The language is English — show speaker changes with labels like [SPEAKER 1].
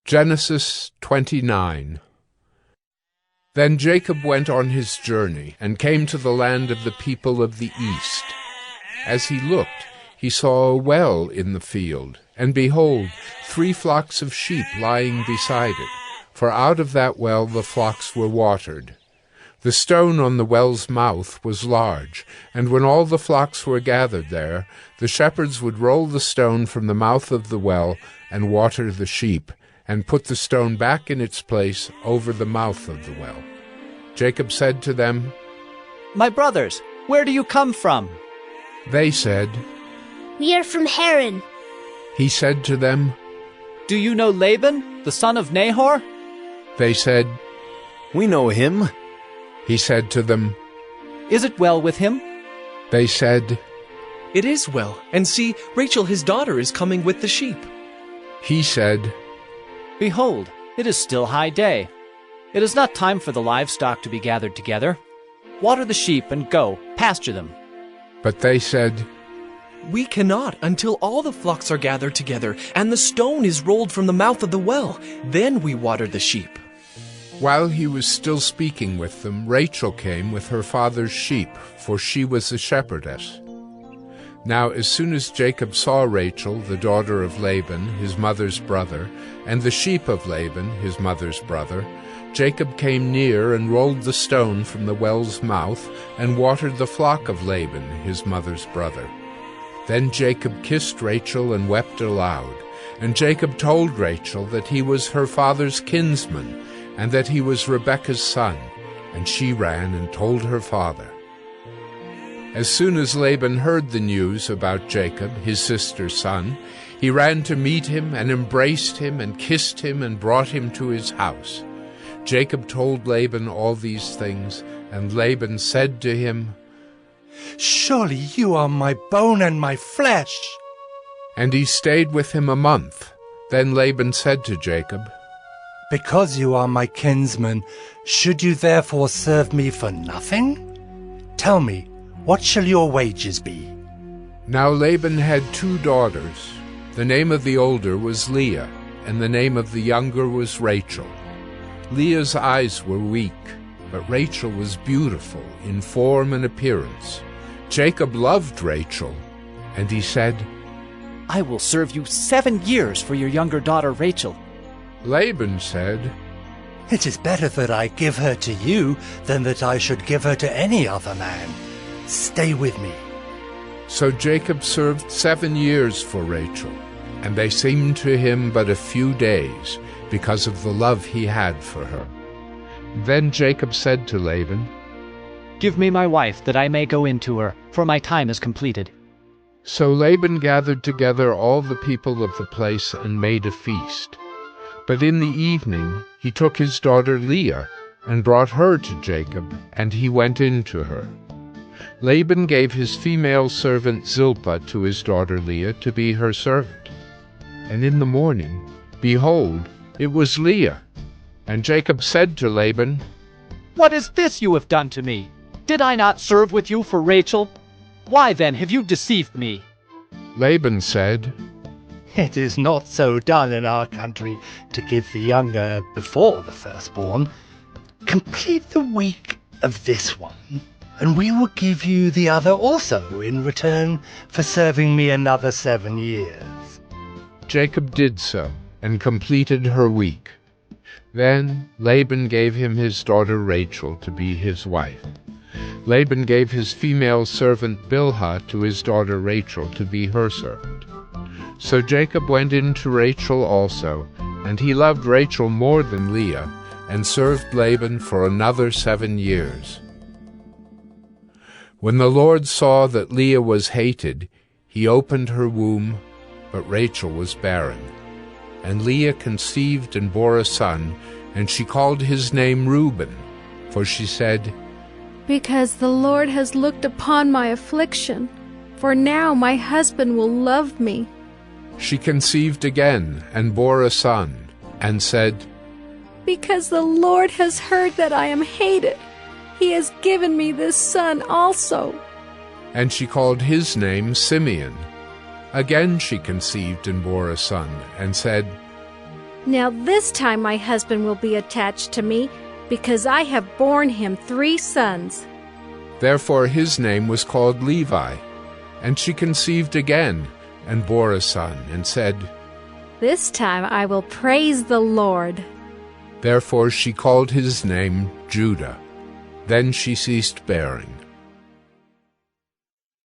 [SPEAKER 1] Genesis 29. Then Jacob went on his journey, and came to the land of the people of the east. As he looked, he saw a well in the field, and behold, 3 flocks of sheep lying beside it, for out of that well the flocks were watered. The stone on the well's mouth was large, and when all the flocks were gathered there, the shepherds would roll the stone from the mouth of the well and water the sheep, and put the stone back in its place over the mouth of the well. Jacob said to them,
[SPEAKER 2] "My brothers, where do you come from?"
[SPEAKER 1] They said,
[SPEAKER 3] "We are from Haran."
[SPEAKER 1] He said to them,
[SPEAKER 2] "Do you know Laban, the son of Nahor?"
[SPEAKER 1] They said,
[SPEAKER 4] "We know him."
[SPEAKER 1] He said to them,
[SPEAKER 2] "Is it well with him?"
[SPEAKER 1] They said,
[SPEAKER 5] "It is well, and see, Rachel his daughter is coming with the sheep."
[SPEAKER 1] He said,
[SPEAKER 2] "Behold, it is still high day. It is not time for the livestock to be gathered together. Water the sheep and go, pasture them."
[SPEAKER 1] But they said,
[SPEAKER 5] "We cannot until all the flocks are gathered together, and the stone is rolled from the mouth of the well. Then we water the sheep."
[SPEAKER 1] While he was still speaking with them, Rachel came with her father's sheep, for she was a shepherdess. Now as soon as Jacob saw Rachel, the daughter of Laban, his mother's brother, and the sheep of Laban, his mother's brother, Jacob came near and rolled the stone from the well's mouth and watered the flock of Laban, his mother's brother. Then Jacob kissed Rachel and wept aloud. And Jacob told Rachel that he was her father's kinsman, and that he was Rebekah's son, and she ran and told her father. As soon as Laban heard the news about Jacob, his sister's son, he ran to meet him and embraced him and kissed him and brought him to his house. Jacob told Laban all these things, and Laban said to him,
[SPEAKER 6] "Surely you are my bone and my flesh."
[SPEAKER 1] And he stayed with him a month. Then Laban said to Jacob,
[SPEAKER 6] "Because you are my kinsman, should you therefore serve me for nothing? Tell me, what shall your wages be?"
[SPEAKER 1] Now Laban had 2 daughters. The name of the older was Leah, and the name of the younger was Rachel. Leah's eyes were weak, but Rachel was beautiful in form and appearance. Jacob loved Rachel, and he said,
[SPEAKER 2] "I will serve you 7 years for your younger daughter Rachel."
[SPEAKER 1] Laban said,
[SPEAKER 6] "It is better that I give her to you than that I should give her to any other man. Stay with me."
[SPEAKER 1] So Jacob served 7 years for Rachel, and they seemed to him but a few days, because of the love he had for her. Then Jacob said to Laban,
[SPEAKER 2] "Give me my wife, that I may go in to her, for my time is completed."
[SPEAKER 1] So Laban gathered together all the people of the place and made a feast. But in the evening he took his daughter Leah and brought her to Jacob, and he went in to her. Laban gave his female servant Zilpah to his daughter Leah to be her servant. And in the morning, behold, it was Leah. And Jacob said to Laban,
[SPEAKER 2] "What is this you have done to me? Did I not serve with you for Rachel? Why then have you deceived me?"
[SPEAKER 1] Laban said,
[SPEAKER 6] It is not so done in our country to give the younger before the firstborn. Complete the week of this one, and we will give you the other also in return for serving me another 7 years.
[SPEAKER 1] Jacob did so, and completed her week. Then Laban gave him his daughter Rachel to be his wife. Laban gave his female servant Bilhah to his daughter Rachel to be her servant. So Jacob went in to Rachel also, and he loved Rachel more than Leah, and served Laban for another 7 years. When the Lord saw that Leah was hated, he opened her womb, but Rachel was barren. And Leah conceived and bore a son, and she called his name Reuben, for she said,
[SPEAKER 7] "Because the Lord has looked upon my affliction, for now my husband will love me."
[SPEAKER 1] She conceived again and bore a son, and said,
[SPEAKER 7] "Because the Lord has heard that I am hated, he has given me this son also."
[SPEAKER 1] And she called his name Simeon. Again she conceived and bore a son, and said,
[SPEAKER 7] Now this time my husband will be attached to me, because I have borne him 3 sons.
[SPEAKER 1] Therefore his name was called Levi. And she conceived again, and bore a son, and said,
[SPEAKER 7] This time I will praise the Lord.
[SPEAKER 1] Therefore she called his name Judah. Then she ceased bearing.